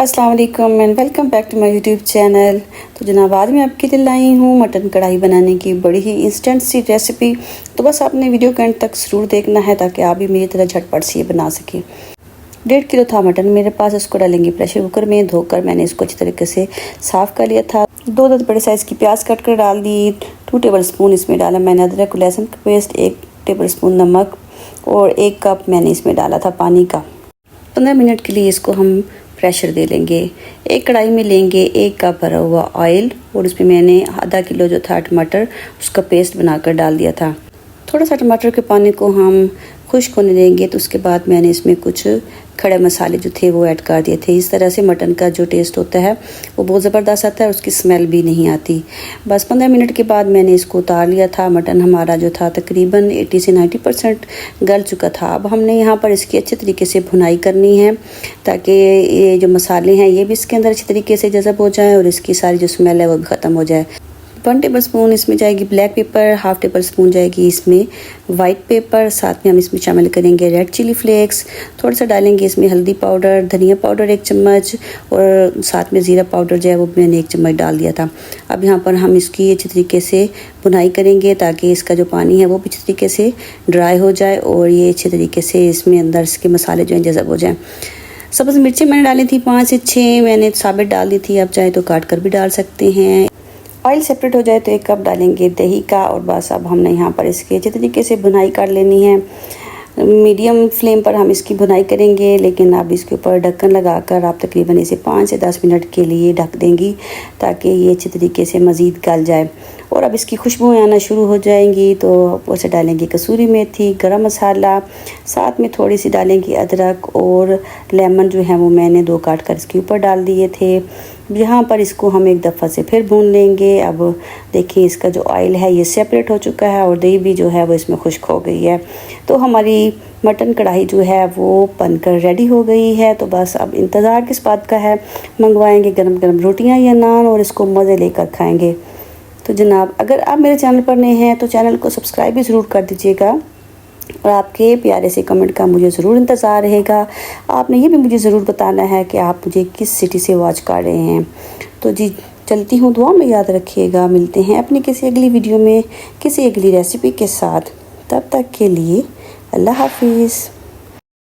अस्सलाम वालेकुम and welcome back to my YouTube channel. तो जनाब आज मैं आपके लिए लाई हूँ मटन कढ़ाई बनाने की बड़ी ही इंस्टेंट सी रेसिपी। तो बस आपने वीडियो के एंड तक ज़रूर देखना है ताकि आप भी मेरी तरह झटपट से ये बना सकें। 1.5 किलो था मटन मेरे पास। इसको डालेंगे प्रेशर कुकर में। धोकर मैंने इसको अच्छी तरीके से साफ़ कर लिया था। 2 बड़े साइज़ की प्याज कट कर डाल दी। 2 टेबल स्पून इसमें डाला मैंने अदरक लहसुन का पेस्ट, 1 टेबल स्पून नमक और 1 कप मैंने इसमें डाला था पानी का। 15 मिनट के लिए इसको हम प्रेशर दे लेंगे। एक कढ़ाई में लेंगे 1 कप भरा हुआ ऑयल और इसमें मैंने आधा किलो जो था टमाटर उसका पेस्ट बनाकर डाल दिया था। थोड़ा सा टमाटर के पानी को हम खुश्क होने देंगे तो उसके बाद मैंने इसमें कुछ खड़े मसाले जो थे वो ऐड कर दिए थे। इस तरह से मटन का जो टेस्ट होता है वो बहुत ज़बरदस्त आता है, उसकी स्मेल भी नहीं आती। बस 15 मिनट के बाद मैंने इसको उतार लिया था। मटन हमारा जो था तकरीबन 80 से 90% गल चुका था। अब हमने यहाँ पर इसकी अच्छे तरीके से भुनाई करनी है ताकि ये जो मसाले हैं ये भी इसके अंदर अच्छी तरीके से जज़ब हो जाए और इसकी सारी जो स्मेल है वो भी ख़त्म हो जाए। 1 टेबल स्पून इसमें जाएगी ब्लैक पेपर, 1/2 टेबल स्पून जाएगी इसमें वाइट पेपर, साथ में हम इसमें शामिल करेंगे रेड चिली फ्लेक्स, थोड़ा सा डालेंगे इसमें हल्दी पाउडर, धनिया पाउडर 1 चम्मच और साथ में ज़ीरा पाउडर जो है वो मैंने 1 चम्मच डाल दिया था। अब यहाँ पर हम इसकी अच्छी तरीके से भुनाई करेंगे ताकि इसका जो पानी है वो भी अच्छी तरीके से ड्राई हो जाए और ये अच्छे तरीके से इसमें अंदर इसके मसाले जो हैं जज़ब हो जाएँ। सब्ज़ मिर्ची मैंने डाली थी 5 से 6 मैंने साबित डाल दी थी। आप चाहे तो काट कर भी डाल सकते हैं। ऑयल सेपरेट हो जाए तो 1 कप डालेंगे दही का और बस अब हमने यहाँ पर इसकी अच्छे तरीके से भुनाई कर लेनी है। मीडियम फ्लेम पर हम इसकी भुनाई करेंगे, लेकिन अब इसके ऊपर ढक्कन लगाकर आप तकरीबन इसे 5 से 10 मिनट के लिए ढक देंगी ताकि ये अच्छे तरीके से मज़ीद गल जाए। और अब इसकी खुशबू आना शुरू हो जाएंगी तो उसे डालेंगे कसूरी मेथी, गरम मसाला, साथ में थोड़ी सी डालेंगे अदरक और लेमन जो है वो मैंने 2 काट कर इसके ऊपर डाल दिए थे। यहाँ पर इसको हम एक दफ़ा से फिर भून लेंगे। अब देखिए इसका जो ऑयल है ये सेपरेट हो चुका है और दही भी जो है वो इसमें खुश्क हो गई है। तो हमारी मटन कढ़ाई जो है वो बनकर रेडी हो गई है। तो बस अब इंतज़ार किस बात का है, मंगवाएंगे गरम गरम रोटियां या नान और इसको मज़े लेकर खाएंगे। तो जनाब अगर आप मेरे चैनल पर नए हैं तो चैनल को सब्सक्राइब भी ज़रूर कर दीजिएगा और आपके प्यारे से कमेंट का मुझे ज़रूर इंतज़ार रहेगा। आपने ये भी मुझे ज़रूर बताना है कि आप मुझे किस सिटी से वॉच कर रहे हैं। तो जी चलती हूँ, दुआ में याद रखिएगा। मिलते हैं अपनी किसी अगली वीडियो में किसी अगली रेसिपी के साथ। तब तक के लिए अल्लाह हाफिज़।